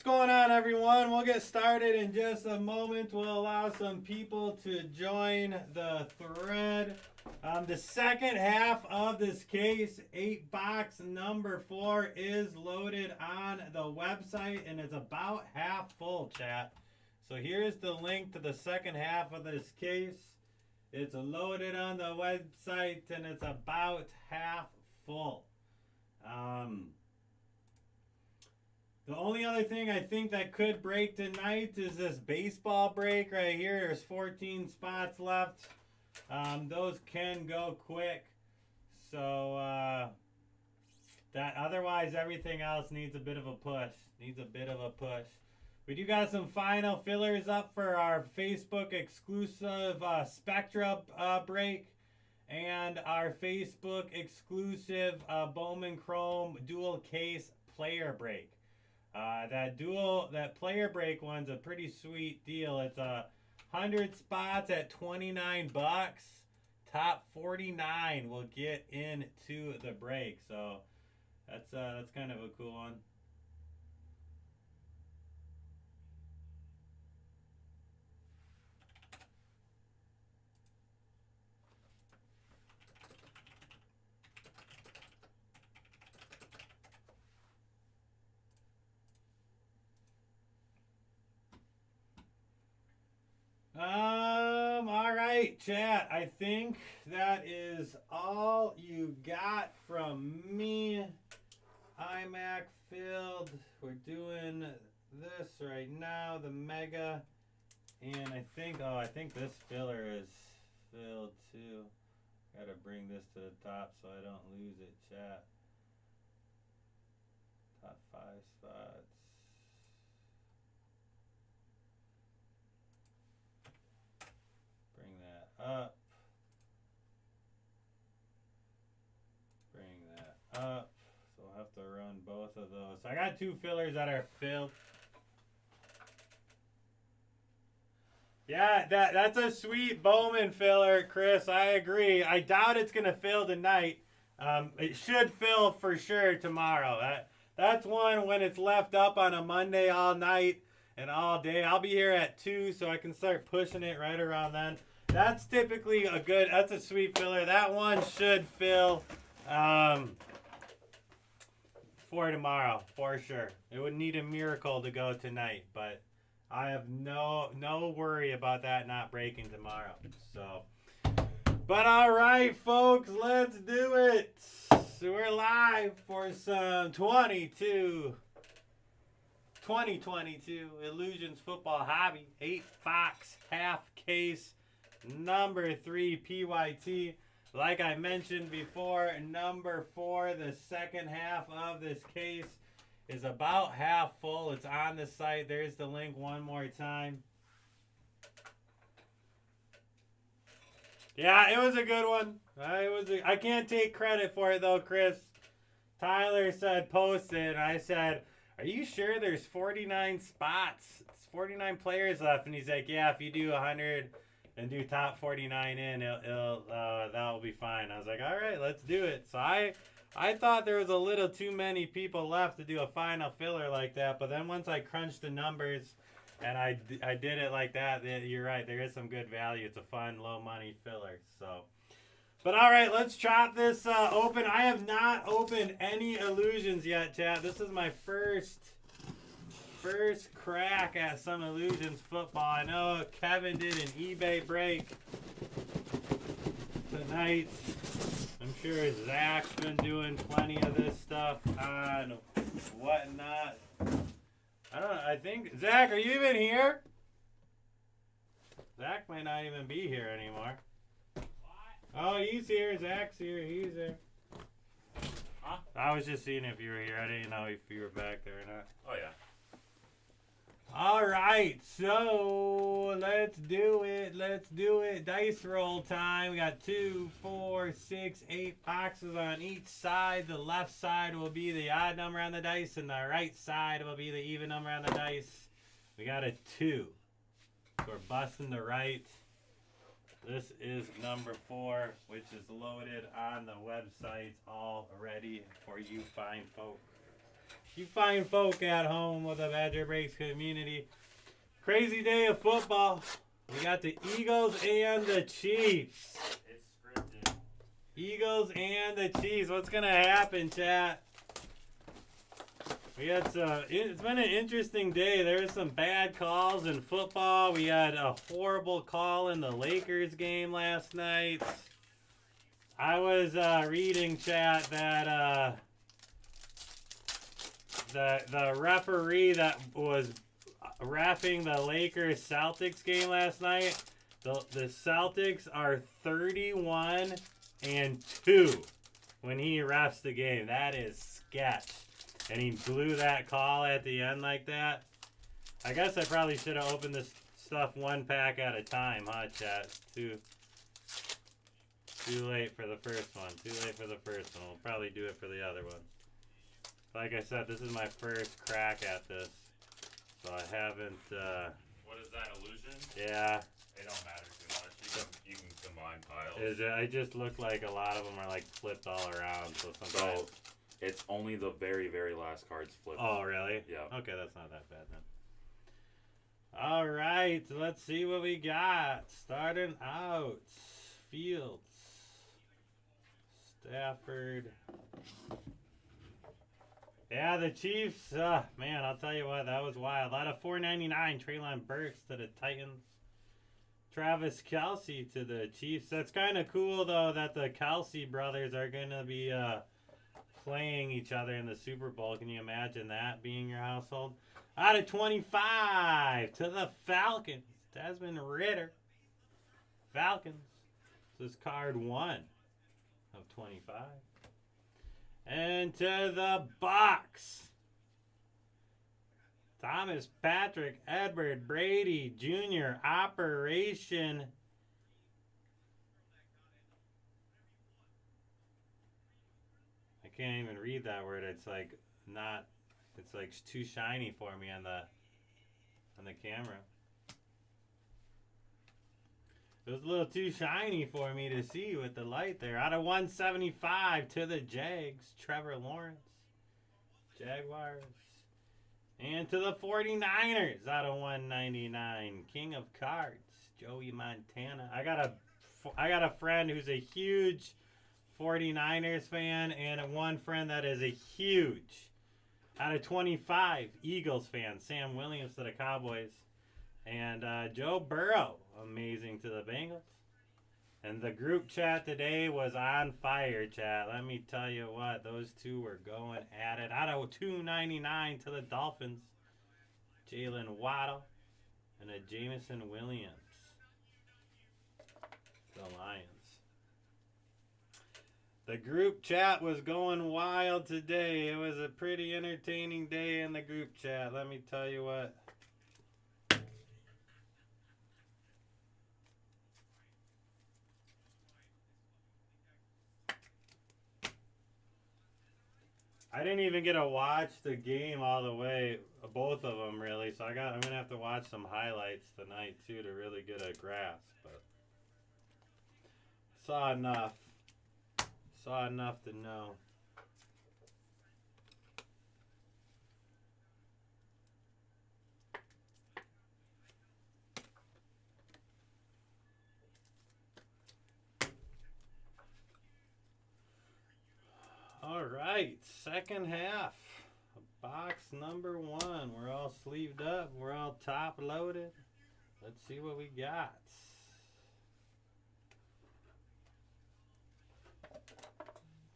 What's going on, everyone? We'll get started in just a moment. We'll allow some people to join the thread. The second half of this case, 8-box number 4, is loaded on the website, and it's about half full, chat. So here's the link to the second half of this case. It's loaded on the website, and it's about half full. The only other thing I think that could break tonight is this baseball break right here. There's 14 spots left. Those can go quick. So that otherwise everything else needs a bit of a push. We do got some final fillers up for our Facebook exclusive Spectra break and our Facebook exclusive Bowman Chrome dual case player break. That player break one's a pretty sweet deal. It's 100 spots at 29 bucks. Top 49 will get into the break. So that's kind of a cool one. All right, chat. I think that is all you got from me. iMac filled. We're doing this right now, the Mega. And I think this filler is filled too. Gotta bring this to the top so I don't lose it, chat. Top 5 spots. Up. Bring that up. So we'll have to run both of those. So I got 2 fillers that are filled. Yeah, that's a sweet Bowman filler, Chris. I agree. I doubt it's gonna fill tonight. It should fill for sure tomorrow. That's one when it's left up on a Monday all night and all day. I'll be here at 2, so I can start pushing it right around then. That's typically that's a sweet filler. That one should fill for tomorrow, for sure. It would need a miracle to go tonight, but I have no worry about that not breaking tomorrow. So, but all right, folks, let's do it. So we're live for some 2022 Illusions Football Hobby 8-box half case. Number 3 PYT. Like I mentioned before, number 4, the second half of this case is about half full. It's on the site. There's the link one more time. Yeah, it was a good one. I can't take credit for it though, Chris. Tyler said post it, and I said, "Are you sure there's 49 spots? It's 49 players left." And he's like, "Yeah, if you do 100 and do top 49 in, that'll be fine." I was like, all right, let's do it. So I thought there was a little too many people left to do a final filler like that, but then once I crunched the numbers and I did it like that, you're right, there is some good value. It's a fun low money filler. So, but all right, let's chop this open. I have not opened any Illusions yet, chat. This is my first crack at some Illusions football. I know Kevin did an eBay break tonight. I'm sure Zach's been doing plenty of this stuff on whatnot. I think, Zach, are you even here? Zach might not even be here anymore. What? Oh, he's here. Zach's here. He's there. Huh? I was just seeing if you were here. I didn't know if you were back there or not. Oh, yeah. All right, so let's do it. Dice roll time. We got 2, 4, 6, 8 boxes on each side. The left side will be the odd number on the dice, and the right side will be the even number on the dice. We got a 2. So we're busting the right. This is number 4, which is loaded on the website all ready for you fine folks. You fine folk at home with the Badger Breaks community. Crazy day of football. We got the Eagles and the Chiefs. It's scripted. Eagles and the Chiefs. What's going to happen, chat? We had it's been an interesting day. There's some bad calls in football. We had a horrible call in the Lakers game last night. I was reading, chat, that the referee that was reffing the Lakers Celtics game last night, the Celtics are 31-2 when he refs the game. That is sketch. And he blew that call at the end like that. I guess I probably should have opened this stuff one pack at a time, huh, chat? Too late for the first one. Too late for the first one. We'll probably do it for the other one. Like I said, this is my first crack at this. So I haven't, What is that, illusion? yeah. They don't matter too much. You can combine piles. I just look like a lot of them are like flipped all around. So sometimes. So it's only the very, very last cards flipped. Oh, really? Yeah. Okay, that's not that bad then. All right, let's see what we got. Starting out, Fields, Stafford. Yeah, the Chiefs. Man, I'll tell you what, that was wild. A lot of $4.99. Treylon Burks to the Titans. Travis Kelce to the Chiefs. That's kind of cool though that the Kelce brothers are gonna be playing each other in the Super Bowl. Can you imagine that being your household? Out of 25 to the Falcons. Desmond Ridder. Falcons. This is card 1 of 25. And to the Bucks. Thomas Patrick Edward Brady Jr. Operation. I can't even read that word. It's like not. It's like too shiny for me on the camera. It was a little too shiny for me to see with the light there. Out of 175 to the Jags, Trevor Lawrence. Jaguars. And to the 49ers, out of 199, King of Cards, Joey Montana. I got a friend who's a huge 49ers fan and one friend that is a huge, out of 25, Eagles fan, Sam Williams to the Cowboys. And Joe Burrow, amazing to the Bengals. And the group chat today was on fire, chat. Let me tell you what, those two were going at it. Out of 299 to the Dolphins, Jalen Waddle and a Jameson Williams. The Lions. The group chat was going wild today. It was a pretty entertaining day in the group chat. Let me tell you what. I didn't even get to watch the game all the way, both of them really. So I'm gonna have to watch some highlights tonight too to really get a grasp. But saw enough to know. All right, second half, box number 1. We're all sleeved up. We're all top loaded. Let's see what we got.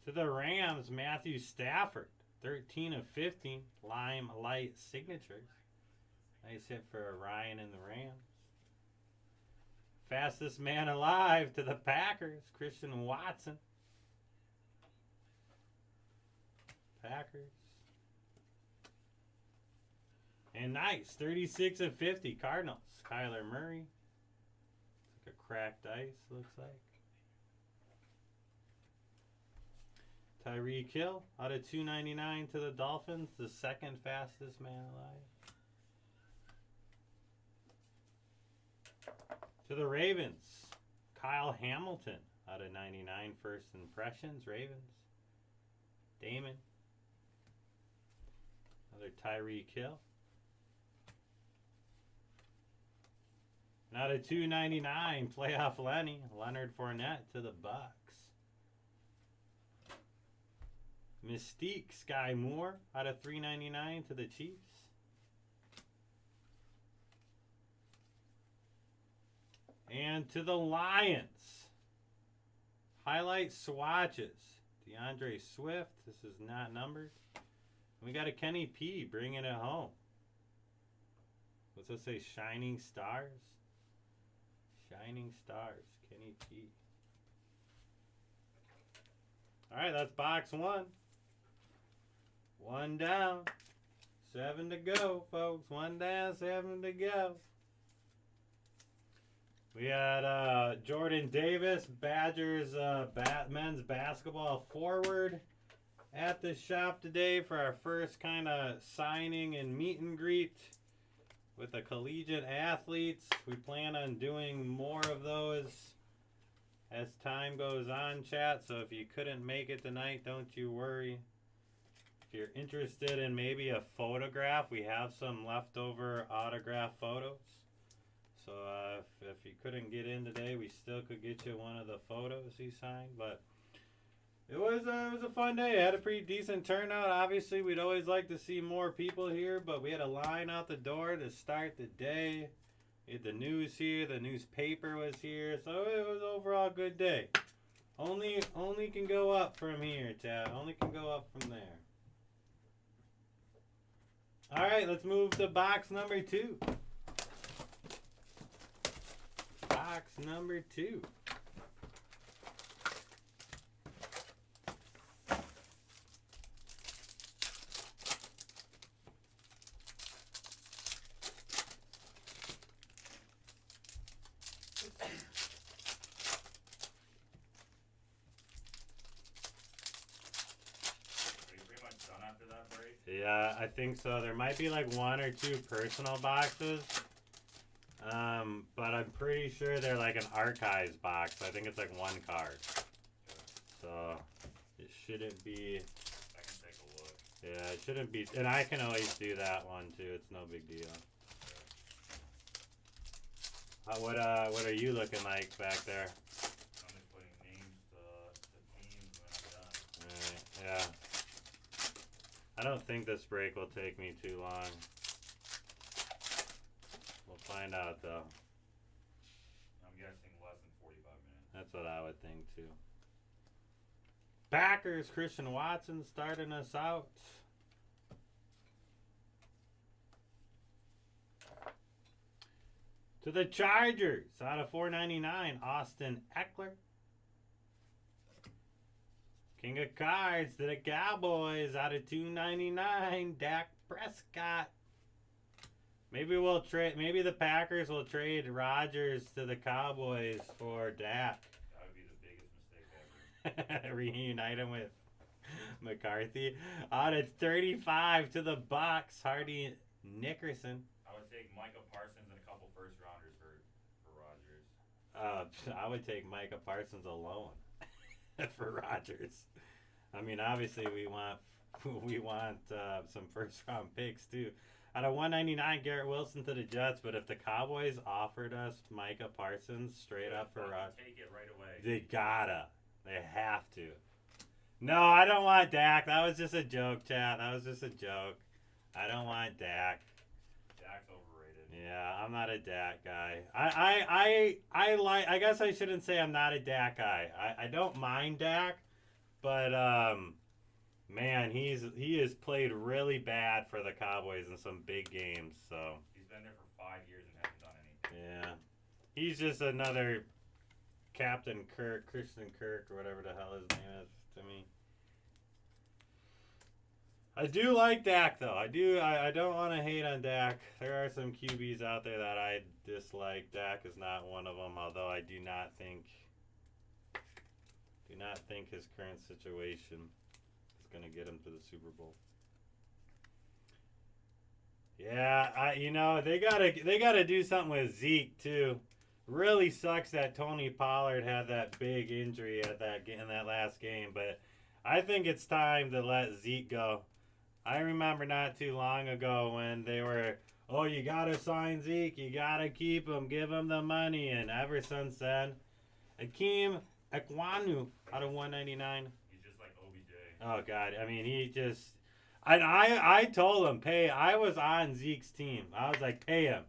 To the Rams, Matthew Stafford, 13 of 15, lime light signatures. Nice hit for Ryan and the Rams. Fastest man alive to the Packers, Christian Watson. Packers. And nice, 36 of 50, Cardinals, Kyler Murray. It's like a cracked ice, looks like. Tyreek Hill, out of 299 to the Dolphins, the second fastest man alive. To the Ravens, Kyle Hamilton, out of 99, first impressions, Ravens. Damon. Another Tyreek Hill. Not a 299 playoff Lenny. Leonard Fournette to the Bucks. Mystique Sky Moore out of 399 to the Chiefs. And to the Lions. Highlight swatches. DeAndre Swift. This is not numbered. We got a Kenny P bringing it home. What's this say? Shining Stars? Shining Stars. Kenny P. Alright, that's box 1. 1 down. 7 to go, folks. 1 down, 7 to go. We had Jordan Davis, Badgers men's basketball forward at the shop today for our first kind of signing and meet and greet with the collegiate athletes. We plan on doing more of those as time goes on, chat. So if you couldn't make it tonight, don't you worry. If you're interested in maybe a photograph, we have some leftover autograph photos. So if you couldn't get in today, we still could get you one of the photos he signed. But it was a fun day. It had a pretty decent turnout. Obviously, we'd always like to see more people here, but we had a line out the door to start the day. We had the news here. The newspaper was here. So it was overall a good day. Only can go up from here, chat. Only can go up from there. All right, let's move to box number 2. Box number 2. Yeah, I think so. There might be like 1 or 2 personal boxes. But I'm pretty sure they're like an archives box. I think it's like 1 card. So it shouldn't be. I can take a look. Yeah, it shouldn't be. And I can always do that one too. It's no big deal. What are you looking like back there? I'm just putting names to teams when I'm done. Alright, yeah. I don't think this break will take me too long. We'll find out though. I'm guessing less than 45 minutes. That's what I would think too. Packers, Christian Watson starting us out. To the Chargers, out of 499, Austin Eckler. King of Cards to the Cowboys, out of 299, Dak Prescott. Maybe we'll trade. Maybe the Packers will trade Rodgers to the Cowboys for Dak. That would be the biggest mistake ever. Reunite him with McCarthy. Out of 35 to the Bucks, Hardy Nickerson. I would take Micah Parsons and a couple first rounders for Rodgers. I would take Micah Parsons alone for Rodgers. I mean, obviously we want some first round picks too. Out of 199, Garrett Wilson to the Jets. But if the Cowboys offered us Micah Parsons straight up for Rodgers, take it right away. They have to. No, I don't want Dak. That was just a joke, chat. That was just a joke. I don't want Dak. Dak's overrated. Yeah, I'm not a Dak guy. I guess I shouldn't say I'm not a Dak guy. I don't mind Dak, but man, he has played really bad for the Cowboys in some big games. So he's been there for 5 years and hasn't done anything. yeah, he's just another Captain Kirk, Christian Kirk, or whatever the hell his name is to me. I do like Dak though. I don't want to hate on Dak. There are some QBs out there that I dislike. Dak is not one of them. Although I do not think his current situation is going to get him to the Super Bowl. Yeah, they gotta do something with Zeke too. Really sucks that Tony Pollard had that big injury in that last game, but I think it's time to let Zeke go. I remember not too long ago when they were, oh, you gotta sign Zeke, you gotta keep him, give him the money, and ever since then, Akeem Ekwonu out of 199. He's just like OBJ. Oh God, I mean he just, and I told him I was on Zeke's team. I was like, pay him,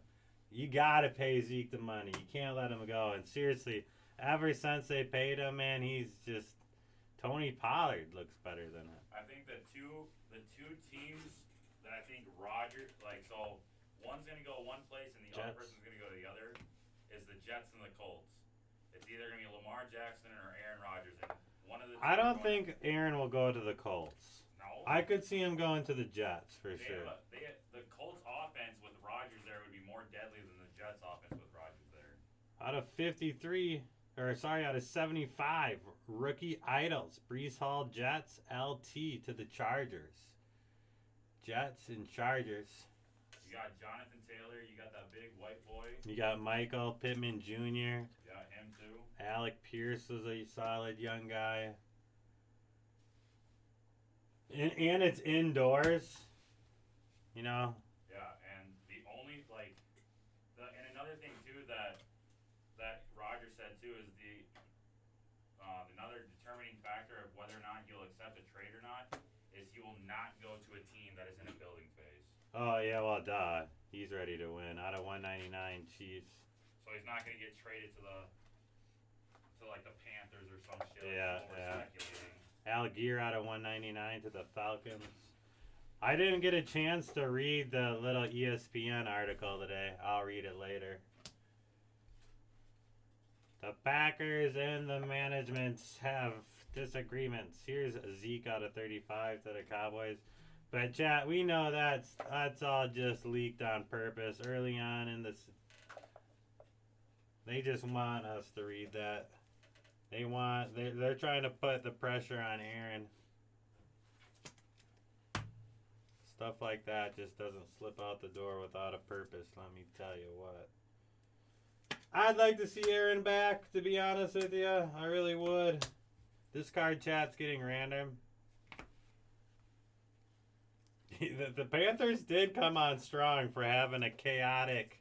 you gotta pay Zeke the money. You can't let him go. And seriously, ever since they paid him, man, he's just Tony Pollard looks better than him. I think the two teams that I think Roger like so one's gonna go one place and the other Jets. person's gonna go the other is the Jets and the Colts. It's either gonna be Lamar Jackson or Aaron Rodgers, and one of the two I are don't going- think Aaron will go to the Colts. no. I could see him going to the Jets for They sure. the Colts offense with Rodgers there would be more deadly than the Jets offense with Rodgers there. Out of 53, or sorry, out of 75, rookie idols. Brees Hall, Jets, LT to the Chargers. Jets and Chargers. You got Jonathan Taylor, you got that big white boy, You got Michael Pittman Jr. you got him too. Alec Pierce was a solid young guy. And it's indoors. You know? Yeah, and the only and another thing too that Roger said too is another determining factor of whether or not he'll accept a trade or not is he will not go to a team that is in a building phase. Oh, yeah, well, duh. He's ready to win. Out of 199, Chiefs. So he's not going to get traded to like the Panthers or some shit. Yeah, like yeah. speculating. Algier out of 199 to the Falcons. I didn't get a chance to read the little ESPN article today. I'll read it later. The Packers and the management have disagreements. Here's Zeke out of 35 to the Cowboys. But chat, we know that's all just leaked on purpose early on in this. They just want us to read that. They're trying to put the pressure on Aaron. Stuff like that just doesn't slip out the door without a purpose, let me tell you what. I'd like to see Aaron back, to be honest with you. I really would. This card chat's getting random. The Panthers did come on strong for having a chaotic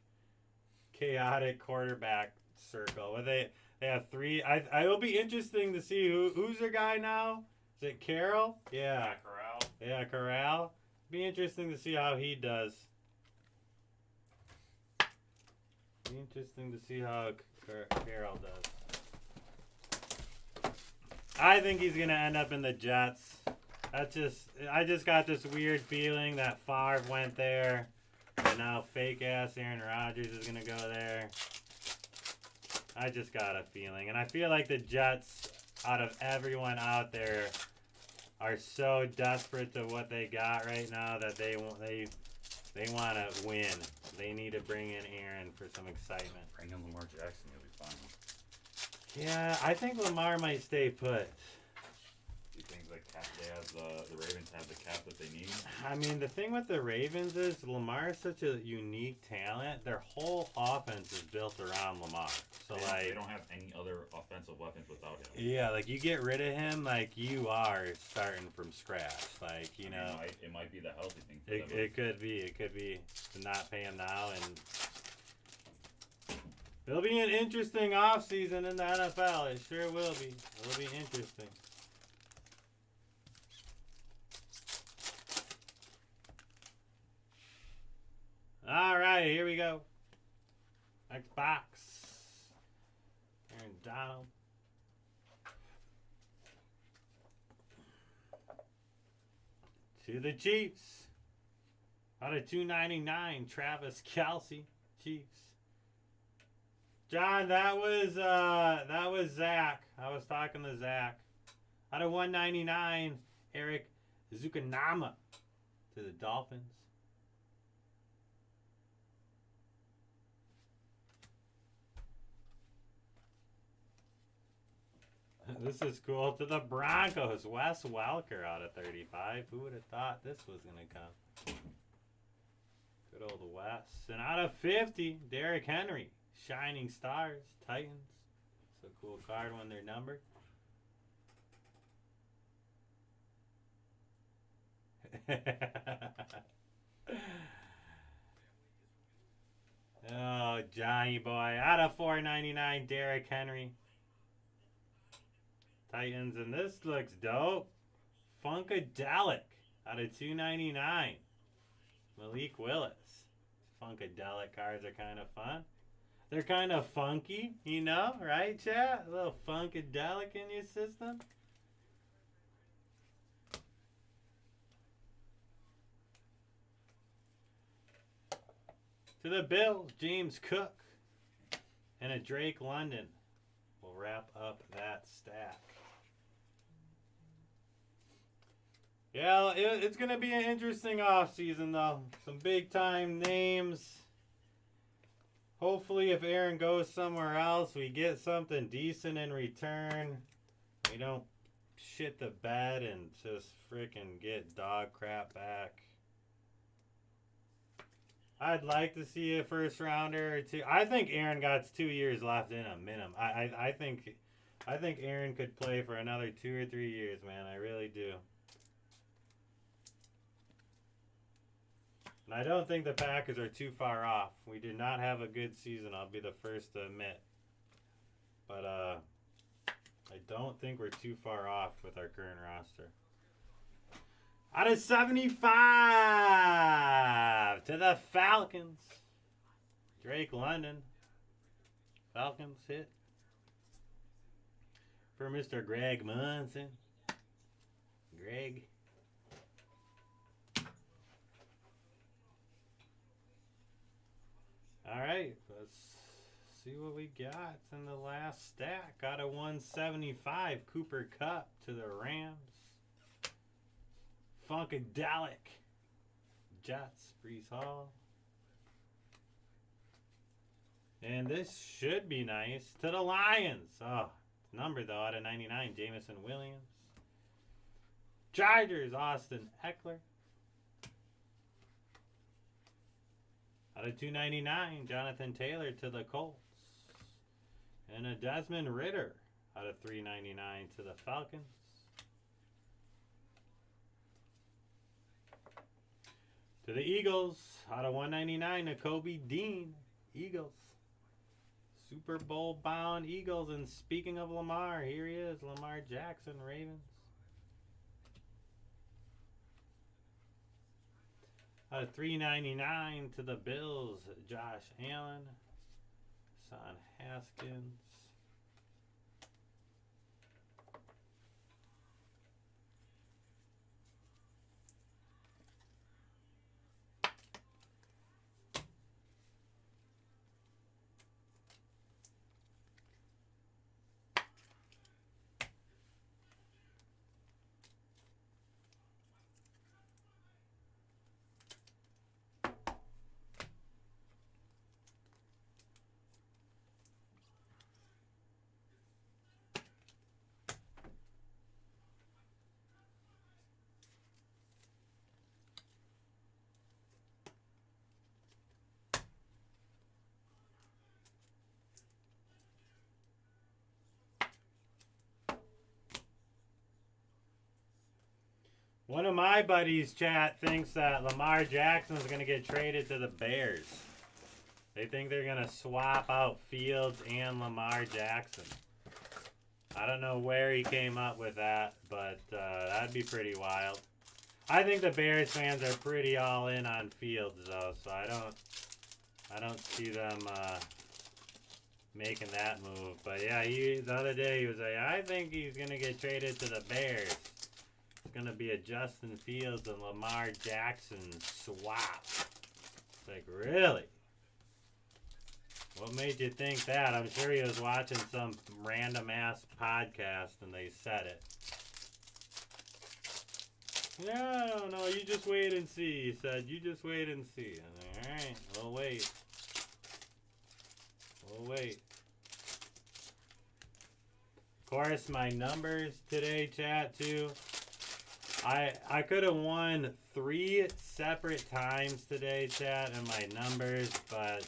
quarterback circle. Where they have three. It'll be interesting to see who's their guy now. Is it Carroll? Yeah. Corral. Yeah, Corral. Be interesting to see how he does. Be interesting to see how Carroll does. I think he's gonna end up in the Jets. I just got this weird feeling that Favre went there, and now fake ass Aaron Rodgers is gonna go there. I just got a feeling, and I feel like the Jets, out of everyone out there, are so desperate to what they got right now that they want to win. They need to bring in Aaron for some excitement. Bring in Lamar Jackson, you'll be fine. Yeah, I think Lamar might stay put. Do you think the Ravens have the cap that they need? I mean, the thing with the Ravens is Lamar is such a unique talent. Their whole offense is built around Lamar. So They don't have any other offensive weapons without him. yeah, like you get rid of him, like you are starting from scratch. Like you know, It might be the healthy thing for them. it could be to not pay him now, and it'll be an interesting offseason in the NFL. It sure will be. It'll be interesting. All right, here we go. Next box. Aaron Donald. To the Chiefs. Out of 299, Travis Kelce, Chiefs. John, that was Zach. I was talking to Zach. Out of 199, Eric Zukanama to the Dolphins. This is cool. To the Broncos, Wes Welker out of 35. Who would have thought this was going to come? Good old Wes. And out of 50, Derrick Henry, Shining Stars, Titans. It's a cool card when they're numbered. Oh, Johnny boy. Out of 499, Derrick Henry. Titans, and this looks dope. Funkadelic out of 299. Malik Willis. Funkadelic cards are kind of fun. They're kind of funky, you know, right, chat? A little Funkadelic in your system. To the Bills, James Cook and a Drake London will wrap up that stack. Yeah, it's going to be an interesting offseason, though. Some big-time names. Hopefully, if Aaron goes somewhere else, we get something decent in return. We don't shit the bed and just freaking get dog crap back. I'd like to see a first rounder or two. I think Aaron got 2 years left in him, minimum. I think Aaron could play for another 2 or 3 years, man. I really do. And I don't think the Packers are too far off. We did not have a good season, I'll be the first to admit. But I don't think we're too far off with our current roster. Out of 75 to the Falcons. Drake London. Falcons hit. For Mr. Greg Munson. Greg. Alright, let's see what we got in the last stack. Out of 175, Cooper Kupp to the Rams. Funkadelic. Jets, Brees Hall. And this should be nice. To the Lions. Oh, number though, out of 99, Jameson Williams. Chargers, Austin Eckler. Out of 299, Jonathan Taylor to the Colts. And a Desmond Ridder out of 399 to the Falcons. To the Eagles, out of 199, Nakobe Dean, Eagles. Super Bowl bound Eagles. And speaking of Lamar, here he is, Lamar Jackson, Ravens. Out of 399 to the Bills, Josh Allen, Son Haskins. One of my buddies, chat, thinks that Lamar Jackson is going to get traded to the Bears. They think they're going to swap out Fields and Lamar Jackson. I don't know where he came up with that, but that'd be pretty wild. I think the Bears fans are pretty all in on Fields, though, so I don't see them making that move. But yeah, the other day he was like, I think he's going to get traded to the Bears. It's going to be a Justin Fields and Lamar Jackson swap. It's like, really? What made you think that? I'm sure he was watching some random-ass podcast and they said it. Yeah, I don't know. You just wait and see. He said, you just wait and see. I'm like, all right, we'll wait. We'll wait. Of course, my numbers today, chat, too. I could have won 3 separate times today, chat, in my numbers, but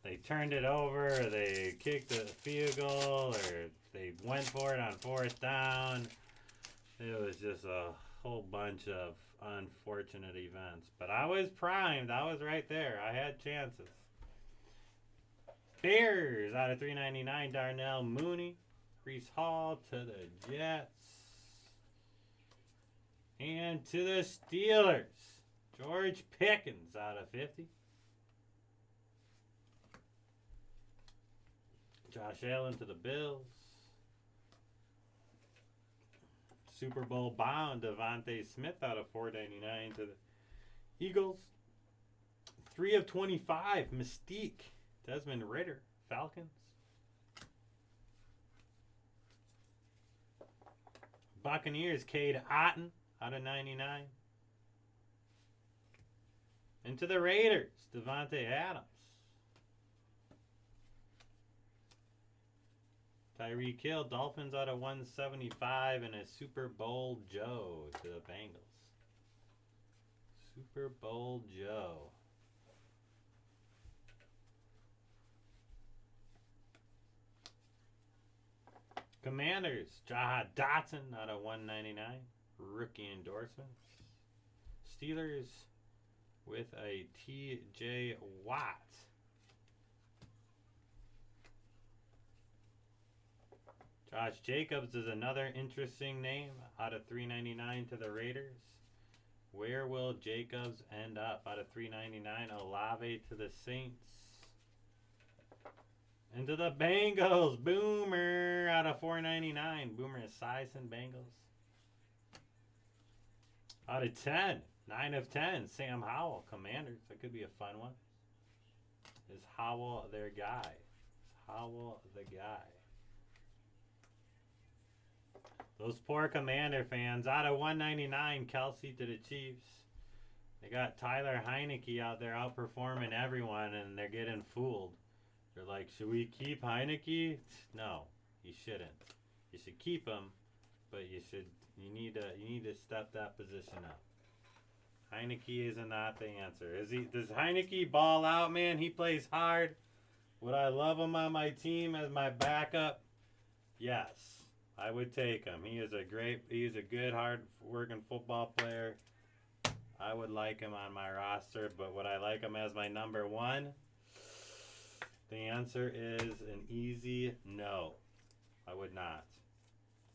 they turned it over, or they kicked a field goal, or they went for it on 4th down. It was just a whole bunch of unfortunate events. But I was primed. I was right there. I had chances. Bears out of 399. Darnell Mooney. Reese Hall to the Jets. And to the Steelers. George Pickens out of 50. Josh Allen to the Bills. Super Bowl bound Devontae Smith out of 499 to the Eagles. 3 of 25 Mystique. Desmond Ridder, Falcons. Buccaneers, Cade Otton out of 99. Into the Raiders, Devontae Adams. Tyreek Hill, Dolphins out of 175, and a Super Bowl Joe to the Bengals. Super Bowl Joe. Commanders, Jaha Dotson out of 199. Rookie endorsements. Steelers with a TJ Watt. Josh Jacobs is another interesting name out of 399 to the Raiders. Where will Jacobs end up out of 399? Olave to the Saints. Into the Bengals. Boomer out of 499. Boomer Esiason, Bengals. Out of 10. 9 of 10. Sam Howell, Commanders. That could be a fun one. Is Howell their guy? Is Howell the guy? Those poor Commander fans. Out of 199, Kelsey to the Chiefs. They got Tyler Heineke out there outperforming everyone, and they're getting fooled. They're like, should we keep Heineke? No, you shouldn't. You should keep him, but you need to step that position up. Heineke is not the answer. Does Heineke ball out, man? He plays hard. Would I love him on my team as my backup? Yes, I would take him. He's a good, hard working football player. I would like him on my roster, but would I like him as my number one? The answer is an easy no. I would not.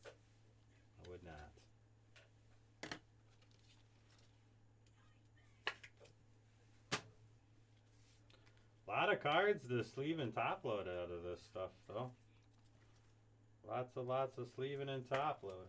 I would not. A lot of cards to sleeve and top load out of this stuff, though. Lots of sleeving and top loading.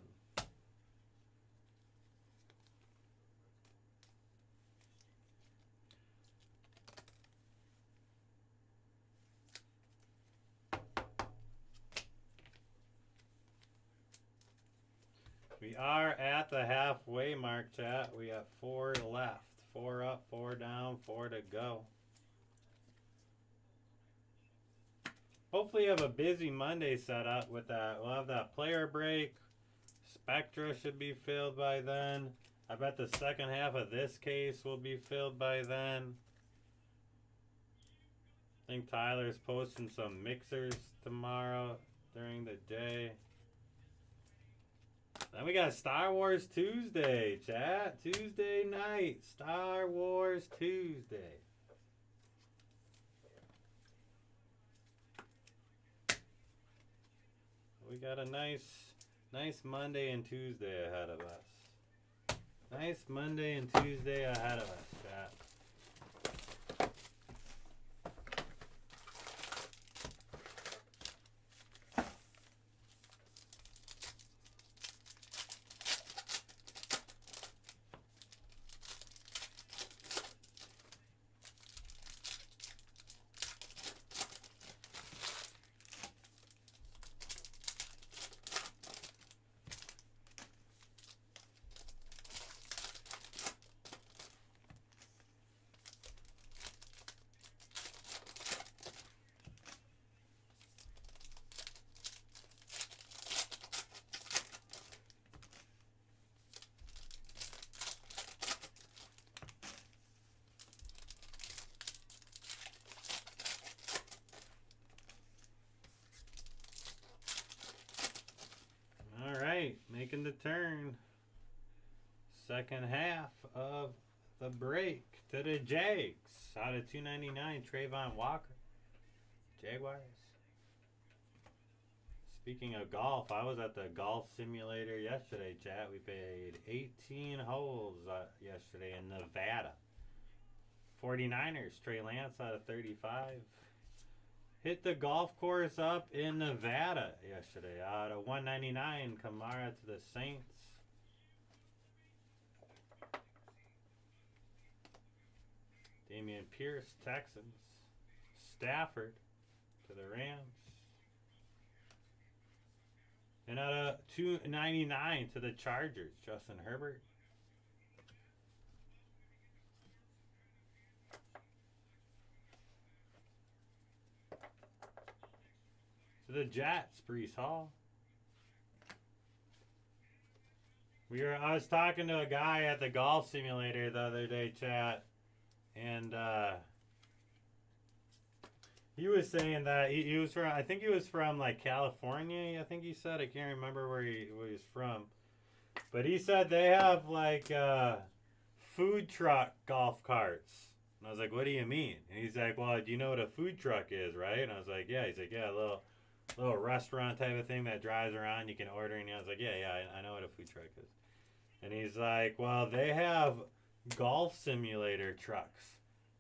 We are at the halfway mark, chat. We got 4 left. 4 up, 4 down, 4 to go. Hopefully you have a busy Monday set up with that. We'll have that player break. Spectra should be filled by then. I bet the second half of this case will be filled by then. I think Tyler's posting some mixers tomorrow during the day. Then we got Star Wars Tuesday, chat. Tuesday night. Star Wars Tuesday. We got a nice Monday and Tuesday ahead of us. Nice Monday and Tuesday ahead of us, chat. Making the turn. second half of the break to the Jags. Out of 299, Trayvon Walker. Jaguars. Speaking of golf, I was at the golf simulator yesterday, chat. We paid 18 holes yesterday in Nevada. 49ers, Trey Lance out of 35. Hit the golf course up in Nevada yesterday. Out of 199, Kamara to the Saints. Damian Pierce, Texans. Stafford to the Rams. And out of 299 to the Chargers, Justin Herbert. To the Jets, Breece Hall. I was talking to a guy at the golf simulator the other day, chat, and he was saying that he was from, I think he was from like California, I think he said. I can't remember where he was from. But he said they have like food truck golf carts. And I was like, what do you mean? And he's like, well, do you know what a food truck is, right? And I was like, yeah. He's like, yeah, a little restaurant type of thing that drives around. You can order. And I was like, yeah, I know what a food truck is. And he's like, well, they have golf simulator trucks.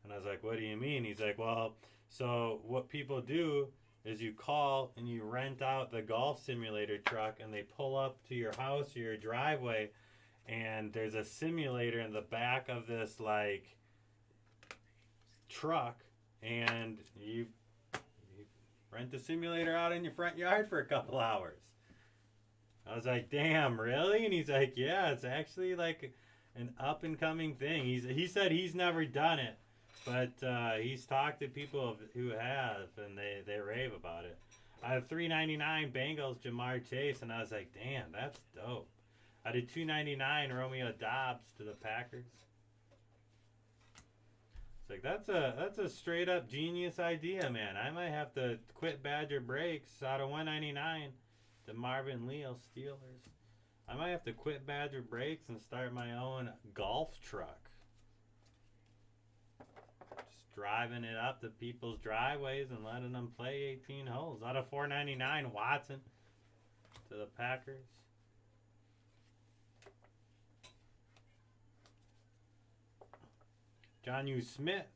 And I was like, what do you mean? He's like, well, so what people do is you call and you rent out the golf simulator truck, and they pull up to your house or your driveway, and there's a simulator in the back of this like truck, and you rent the simulator out in your front yard for a couple hours. I was like, damn, really? And he's like, yeah, it's actually like an up and coming thing. He said he's never done it, but he's talked to people who have, and they rave about it. I have $3.99 Bengals, Jamar Chase, and I was like, damn, that's dope. I did $2.99 Romeo Dobbs to the Packers. It's like that's a straight up genius idea, man. I might have to quit Badger Breaks out of $1.99 to Marvin Leo Steelers. I might have to quit Badger Breaks and start my own golf truck. Just driving it up to people's driveways and letting them play 18 holes. Out of $4.99, Watson to the Packers. Jonnu Smith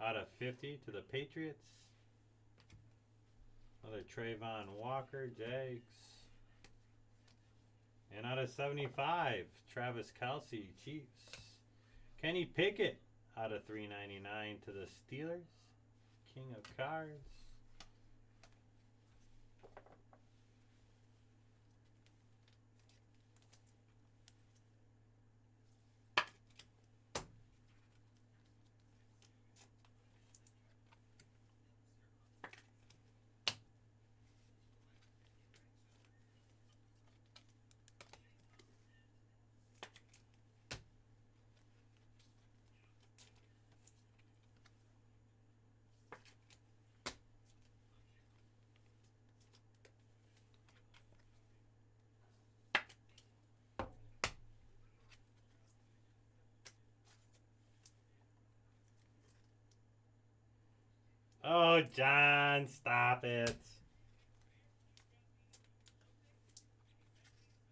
out of 50 to the Patriots. Another Trayvon Walker, Jags. And out of 75, Travis Kelce, Chiefs. Kenny Pickett out of $3.99 to the Steelers. King of Cards. Oh, John, stop it.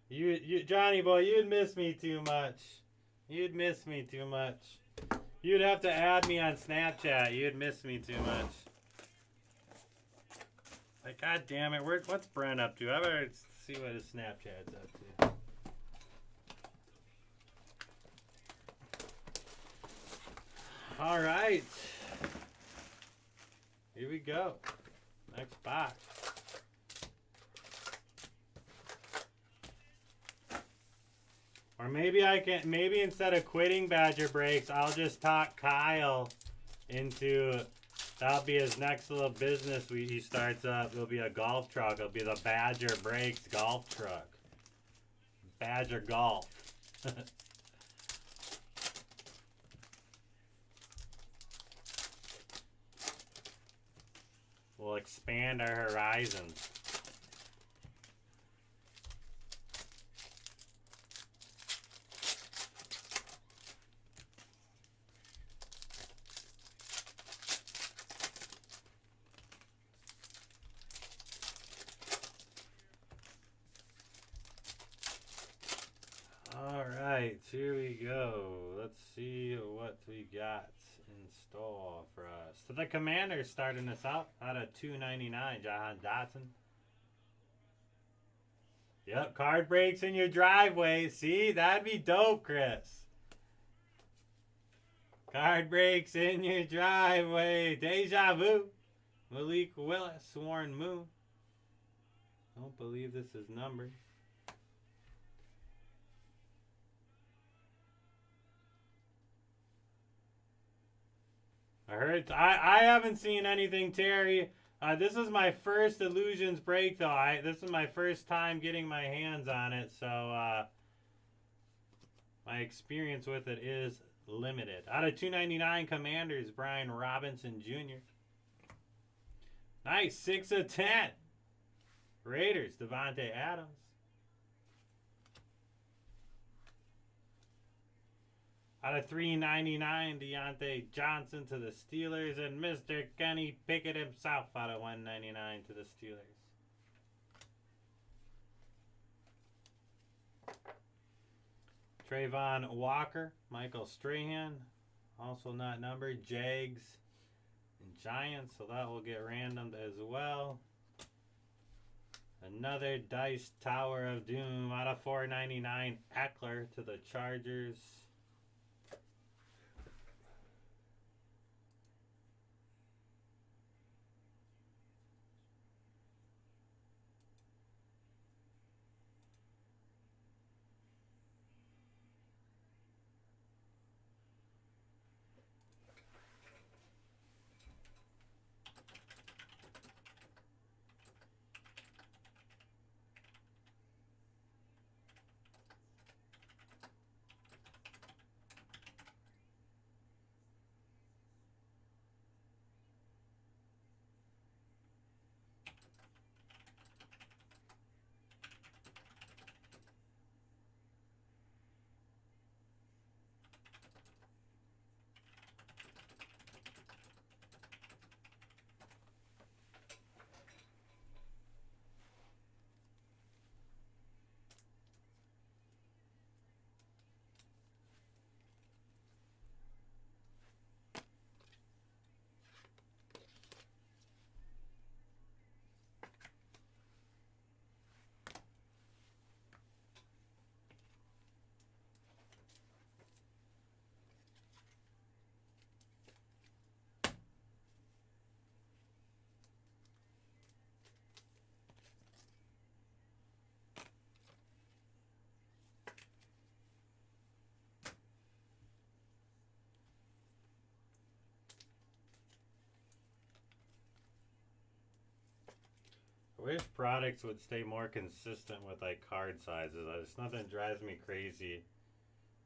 You, Johnny boy, you'd miss me too much. You'd miss me too much. You'd have to add me on Snapchat. You'd miss me too much. Like, god damn it, what's Brent up to? I better see what his Snapchat's up to. All right. Here we go. Next box. Or maybe maybe instead of quitting Badger Breaks, I'll just talk Kyle into, that'll be his next little business he starts up. It'll be a golf truck. It'll be the Badger Breaks golf truck. Badger Golf. We'll expand our horizons. we go. Let's see what we got in store for us. So the Commanders starting us out out of 299. Jahan Dotson. Yep, card breaks in your driveway. See, that'd be dope, Chris. Card breaks in your driveway. Deja vu. Malik Willis, Warren Moon. Don't believe this is numbered. I haven't seen anything, Terry. This is my first Illusions break, though. This is my first time getting my hands on it, so my experience with it is limited. Out of 299 Commanders, Brian Robinson Jr. Nice, 6 of 10. Raiders, Devontae Adams. Out of 399, Deontay Johnson to the Steelers, and Mr. Kenny Pickett himself out of 199 to the Steelers. Trayvon Walker, Michael Strahan, also not numbered, Jags and Giants, so that will get randomed as well. Another Dice Tower of Doom out of 499, Eckler to the Chargers. I wish products would stay more consistent with like card sizes. There's nothing that drives me crazy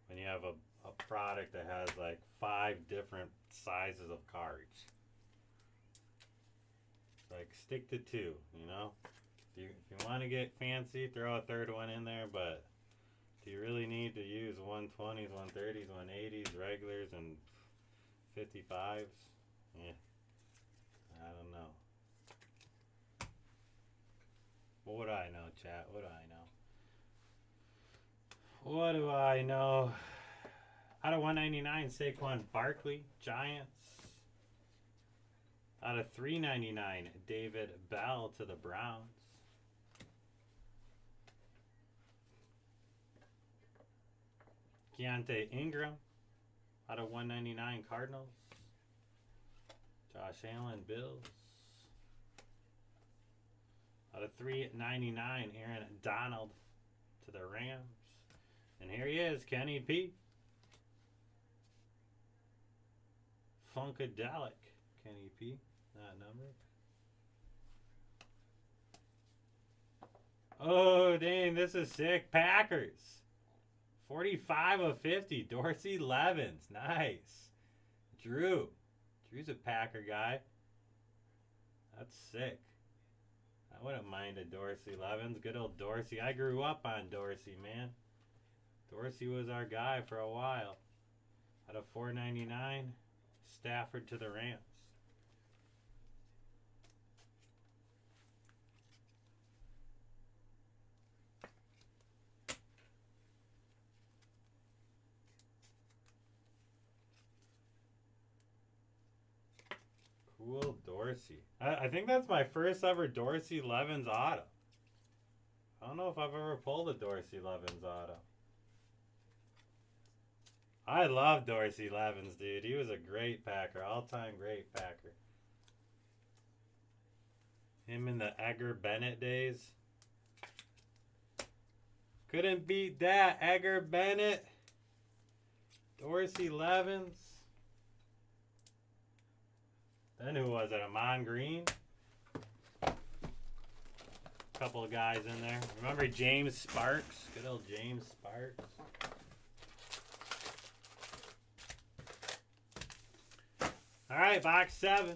when you have a product that has like 5 different sizes of cards. Like stick to 2, you know? If you want to get fancy, throw a third one in there, but do you really need to use 120s, 130s, 180s, regulars, and 55s? Yeah. I don't know. What do I know, chat? What do I know? What do I know? Out of 199, Saquon Barkley, Giants. Out of 399, David Bell to the Browns. Keontae Ingram. Out of 199, Cardinals. Josh Allen, Bills. Out of 399, Aaron Donald to the Rams. And here he is, Kenny P. Funkadelic, Kenny P. Not numbered. Oh, dang, this is sick. Packers. 45 of 50. Dorsey Levens. Nice. Drew. Drew's a Packer guy. That's sick. I wouldn't mind a Dorsey Levens. Good old Dorsey. I grew up on Dorsey, man. Dorsey was our guy for a while. Out of 499, Stafford to the Rams. Cool Dorsey. I think that's my first ever Dorsey Levens auto. I don't know if I've ever pulled a Dorsey Levens auto. I love Dorsey Levens, dude. He was a great Packer. All-time great Packer. Him in the Edgar Bennett days. Couldn't beat that. Edgar Bennett. Dorsey Levens. Then who was it? Amon Green? Couple of guys in there. Remember James Sparks? Good old James Sparks. All right, box 7.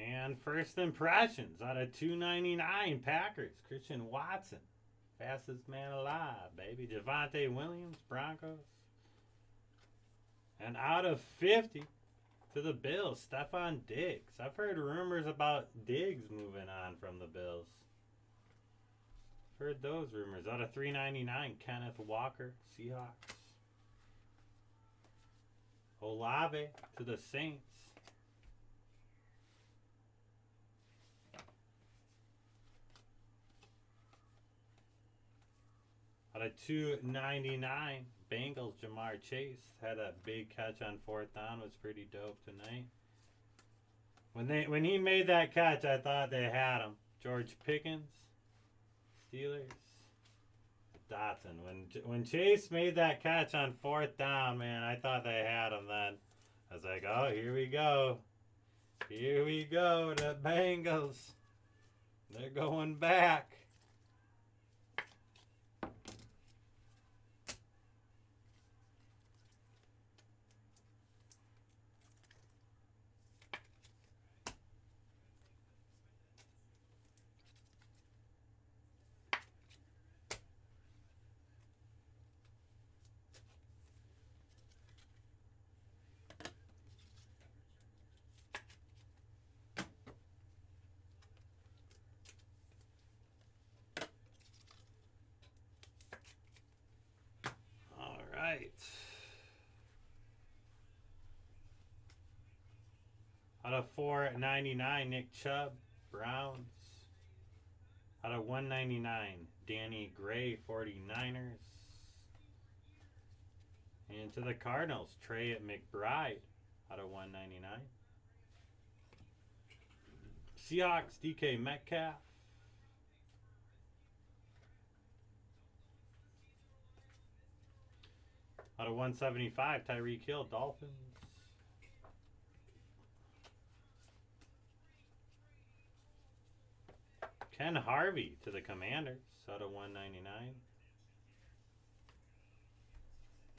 And first impressions out of 299 Packers. Christian Watson. Fastest man alive, baby. Javonte Williams, Broncos. And out of 50 to the Bills, Stephon Diggs. I've heard rumors about Diggs moving on from the Bills. Heard those rumors. Out of 399, Kenneth Walker, Seahawks. Olave to the Saints. Out of 299, Bengals, Jamar Chase had a big catch on 4th down. Was pretty dope tonight. When he made that catch, I thought they had him. George Pickens, Steelers, Dotson. When Chase made that catch on 4th down, man, I thought they had him then. I was like, oh, here we go. Here we go, the Bengals. They're going back. Out of 499, Nick Chubb, Browns. Out of 199, Danny Gray, 49ers. And to the Cardinals, Trey McBride, out of 199. Seahawks, DK Metcalf. Out of 175, Tyreek Hill, Dolphins. Ken Harvey to the Commanders, out of 199.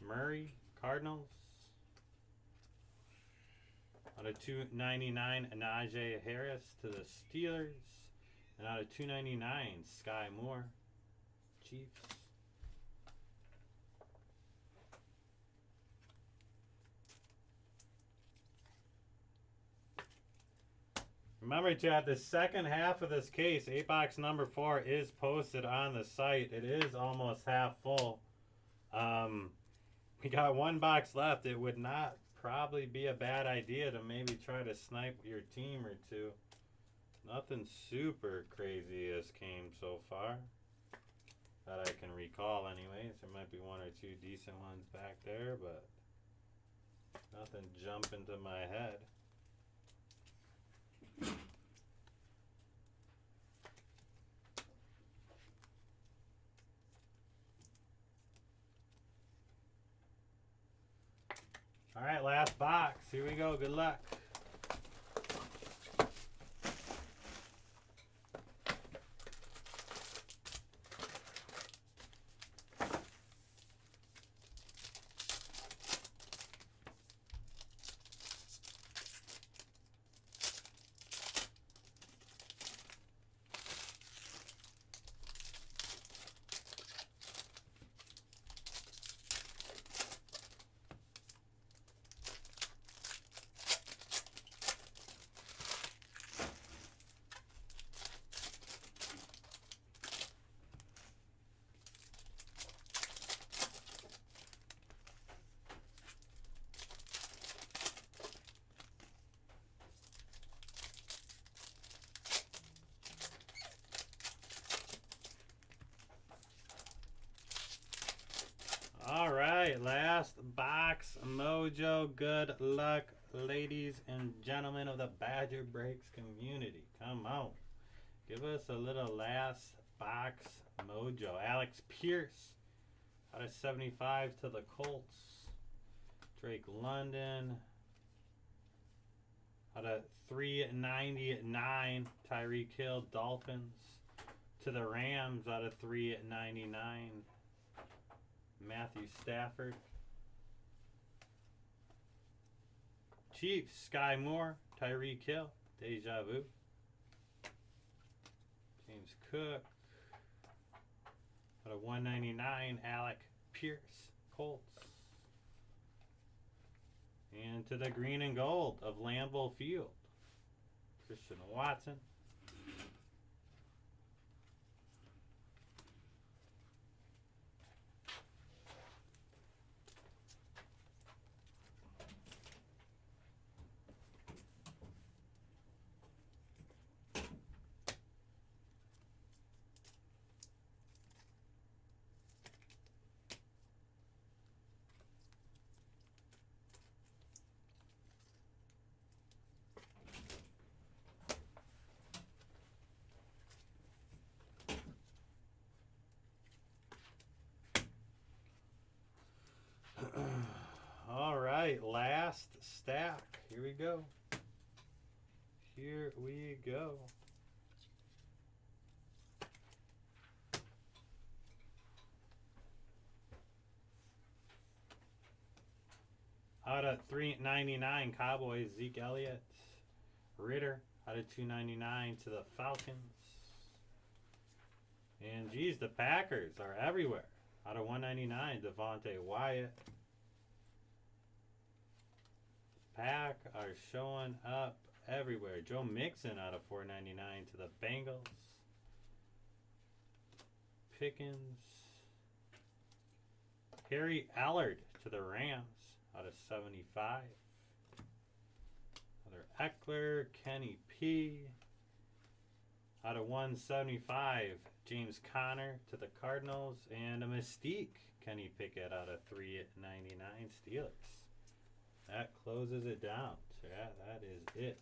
Murray, Cardinals. Out of 299, Najee Harris to the Steelers. And out of 299, Sky Moore, Chiefs. Remember, chat, the second half of this case, 8-box number 4, is posted on the site. It is almost half full. We got 1 box left. It would not probably be a bad idea to maybe try to snipe your team or two. Nothing super crazy has came so far that I can recall anyways. There might be 1 or 2 decent ones back there, but nothing jump into my head. All right, last box. Here we go. Good luck. All right, last box mojo. Good luck, ladies and gentlemen of the Badger Breaks community. Come on, give us a little last box mojo. Alex Pierce out of 75 to the Colts. Drake London out of 399. Tyreek Hill Dolphins to the Rams out of 399. Matthew Stafford. Chiefs, Sky Moore, Tyreek Hill, Deja Vu. James Cook. Out of 199, Alec Pierce, Colts. And to the green and gold of Lambeau Field, Christian Watson. All right, last stack. Here we go. Here we go. Out of 399, Cowboys, Zeke Elliott. Ritter out of 299 to the Falcons. And geez, the Packers are everywhere. Out of 199, Devontae Wyatt. Pack are showing up everywhere. Joe Mixon out of 499 to the Bengals. Pickens. Harry Allard to the Rams out of 75. Another Eckler. Kenny P. Out of 175, James Conner to the Cardinals. And a Mystique. Kenny Pickett out of 399 Steelers. That closes it down. Chat, that is it.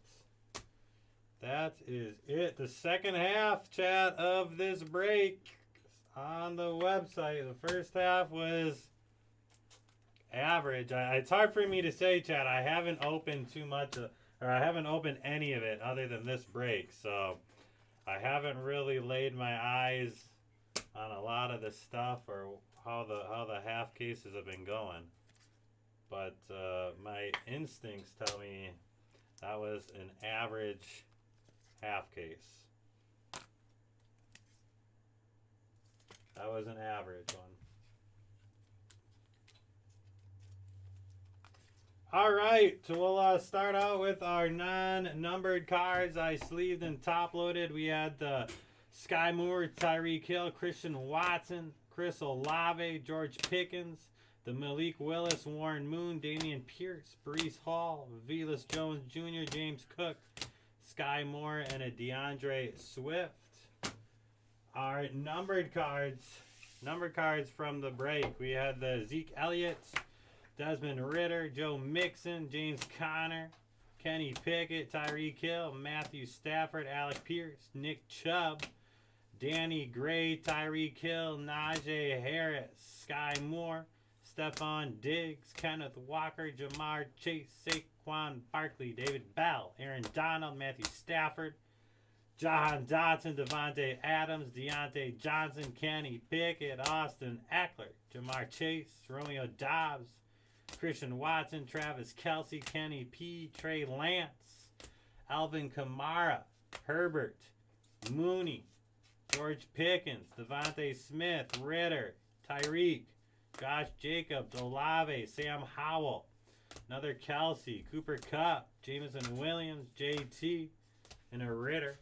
That is it. The second half, chat, of this break on the website. The first half was average. It's hard for me to say, chat. I haven't opened too much, or I haven't opened any of it other than this break. So I haven't really laid my eyes on a lot of the stuff or how the half cases have been going. But my instincts tell me that was an average half case. That was an average one. All right, so we'll start out with our non-numbered cards. I sleeved and top-loaded. We had the Sky Moore, Tyreek Hill, Christian Watson, Chris Olave, George Pickens, the Malik Willis, Warren Moon, Damian Pierce, Breece Hall, Velas Jones Jr., James Cook, Sky Moore, and a DeAndre Swift. Our numbered cards from the break. We had the Zeke Elliott, Desmond Ritter, Joe Mixon, James Conner, Kenny Pickett, Tyreek Hill, Matthew Stafford, Alec Pierce, Nick Chubb, Danny Gray, Tyreek Hill, Najee Harris, Sky Moore, Stephon Diggs, Kenneth Walker, Jamar Chase, Saquon Barkley, David Bell, Aaron Donald, Matthew Stafford, Jahan Dotson, Devontae Adams, Deontay Johnson, Kenny Pickett, Austin Eckler, Jamar Chase, Romeo Dobbs, Christian Watson, Travis Kelce, Kenny P, Trey Lance, Alvin Kamara, Herbert, Mooney, George Pickens, Devontae Smith, Ritter, Tyreek, Josh Jacobs, Olave, Sam Howell, another Kelce, Cooper Kupp, Jameson Williams, JT, and a Ritter.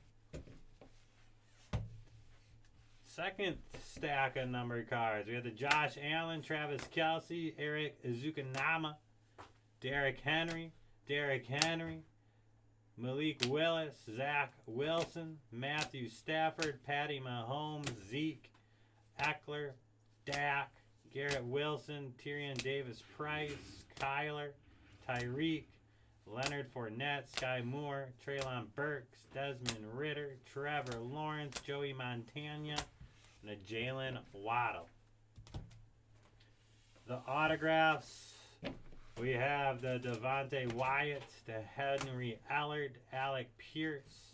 Second stack of numbered cards. We have the Josh Allen, Travis Kelce, Eric Izukanama, Derrick Henry, Malik Willis, Zach Wilson, Matthew Stafford, Patty Mahomes, Zeke, Eckler, Dak, Garrett Wilson, Tyrion Davis-Price, Kyler, Tyreek, Leonard Fournette, Sky Moore, Treylon Burks, Desmond Ritter, Trevor Lawrence, Joey Montana, and a Jalen Waddle. The autographs, we have the Devontae Wyatt, the Henry Allard, Alec Pierce,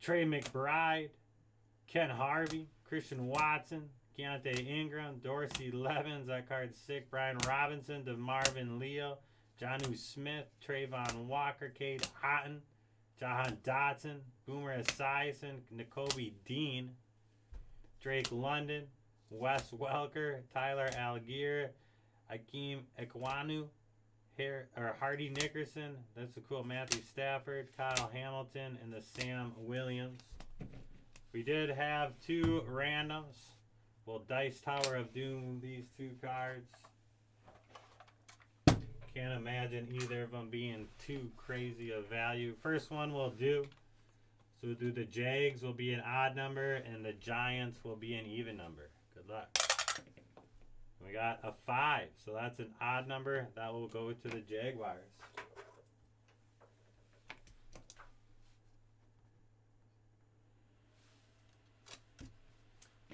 Trey McBride, Ken Harvey, Christian Watson, Keontae Ingram, Dorsey Levens, that card's sick, Brian Robinson, DeMarvin Leo, Jonnu Smith, Trayvon Walker, Cade Otton, Jahan Dotson, Boomer Esiason, N'Kobe Dean, Drake London, Wes Welker, Tyler Algier, Akeem Ekwonu, Hardy Nickerson, that's a cool Matthew Stafford, Kyle Hamilton, and the Sam Williams. We did have two randoms. We'll Dice Tower of Doom these two cards. Can't imagine either of them being too crazy of value. First one we'll do. So we'll do the Jags will be an odd number and the Giants will be an even number. Good luck. We got a 5, so that's an odd number. That will go to the Jaguars.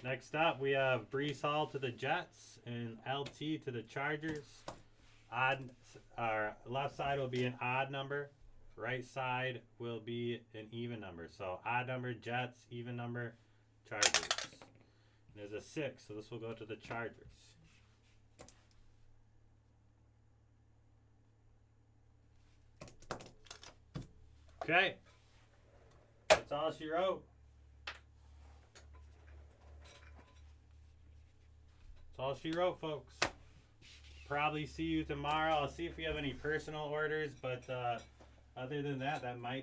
Next up, we have Breece Hall to the Jets and LT to the Chargers. Left side will be an odd number. Right side will be an even number. So odd number Jets, even number Chargers. And there's a 6, so this will go to the Chargers. Okay. That's all she wrote. That's all she wrote, folks. Probably see you tomorrow. I'll see if we have any personal orders, but other than that, that might